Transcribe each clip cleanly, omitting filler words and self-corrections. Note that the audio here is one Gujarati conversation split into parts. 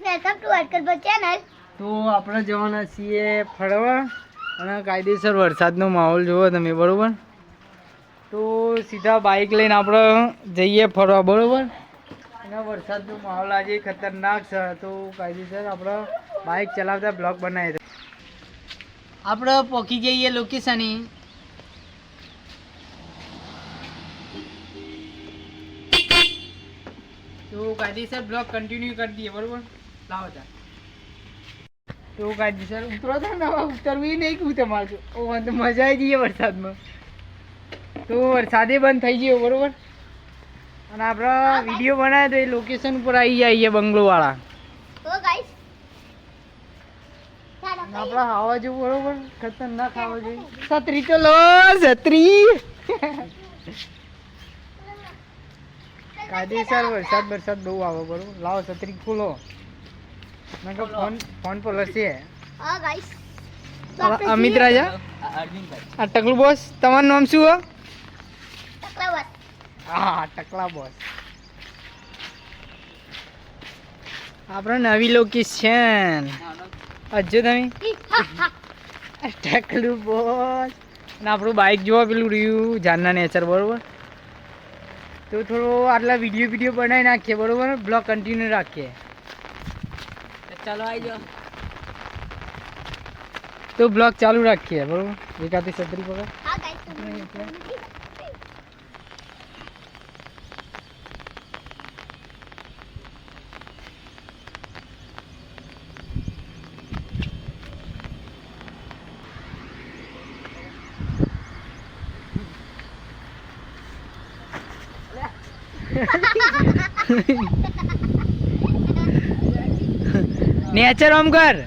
Welcome to અટકર channel. તો આપણે જવાના છીએ ફરવા અને કાયદેસર વરસાદનો માહોલ જોવો તમે, બરોબર? તો સીધા બાઇક લઈને આપણે જઈએ ફરવા, બરોબર? અને વરસાદનો માહોલ આજે ખતરનાક છે, તો કાયદેસર આપણે બાઇક ચલાવતા બ્લોગ બનાવીએ. આપણે પહોંચી જઈએ લોકેશને. તો કાયદેસર બ્લોગ કન્ટિન્યુ કરી દઈએ, બરોબર? લાવો ત્યાં. તો કાયદેસર ઉતરો તો ને, ઉતરવું નહીં કહું તમારે. ઓ તો મજા આવી જઈએ વરસાદમાં. તો વરસાદે બંધ થઈ ગયો, બરોબર? અને આપણે વિડીયો બનાવે તો એ લોકેશન ઉપર આવી જઈએ બંગલોવાળા. આપણે ખાવા જેવું, બરોબર? ખતરનાક ખાવા જોઈએ. છત્રી તો લો, છત્રી. કાયદેસર વરસાદ બહુ આવે, બરોબર? લાવો છત્રી ખોલો. ફોન પર લશે. અમિત રાજા, આ ટકલું બોસ. તમારું નામ શું? હા, ટકલા બોસ. આપણે નવી લોકેશન હજુ તમે ટકલું બોસ. અને આપણું બાઇક જોવા પેલું રહ્યું જાનના નેચર, બરોબર? તો થોડો આટલા વિડીયો બનાવી નાખીએ, બરોબર? બ્લોગ કન્ટિન્યુ રાખીએ. ચાલો આવી જાઓ. તો બ્લોગ ચાલુ રાખીએ, બરોબર? એકાદી છત્રી પકડ. નેચર ઓમ કર,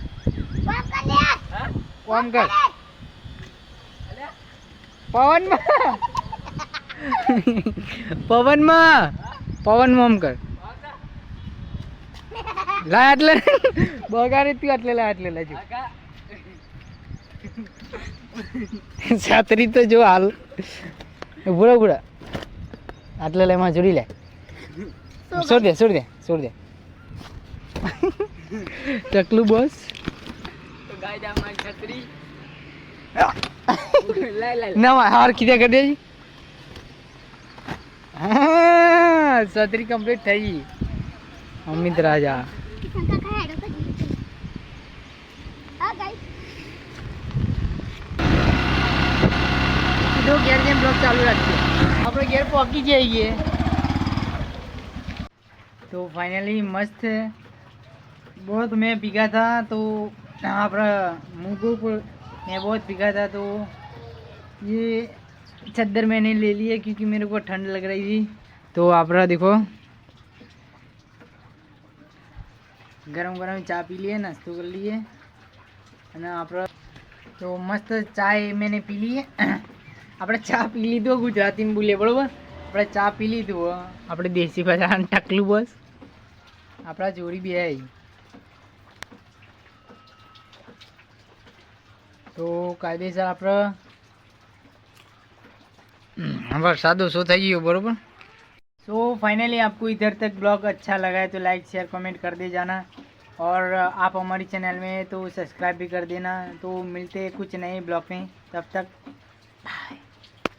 ઓમ કર. પવનમાં ઓમ કર. લા એટલે બગાડે તું, એટલે લા એટલે લાજો. છાત્રી તો જો હાલ ભૂરા આટલે લે, એમાં જોડી લે. છોડ દે. ટકલું બોસ. ના હાર કીધે કરી દેજી. હા, છત્રી કમ્પ્લીટ થઈ ગઈ. અમિત રાજા. ઘેર જેમ બ્લોગ ચાલુ રાખીએ. આપણે ઘેર પહોંચી જઈએ. तो फाइनली मस्त बहुत मैं पीगा था, तो अपना मुँह पर मैं बहुत पीगा था, तो ये चद्दर मैंने ले ली है क्योंकि मेरे को ठंड लग रही थी. तो आप देखो गरम चा पी लिए, नाश्तो कर लिए. आप तो मस्त चाय मैंने पी ली है. આપણે ચા પી લીધો, ગુજરાતીમાં બોલીએ, બરોબર? આપણે ચા પી લીધું. આપણે દેશી ભાષામાં ટકલું બસ. આપણા જોડી બે આવી. તો કાયદેસર આપણે वरसाद ओछो થઈ ગયો, બરોબર? सो फाइनली आपको इधर तक ब्लॉग अच्छा लगा है तो लाइक शेयर कमेंट कर दे जाना, और आप हमारी चैनल में तो सब्सक्राइब भी कर देना. तो मिलते हैं कुछ नए ब्लॉग में, तब तक बाय.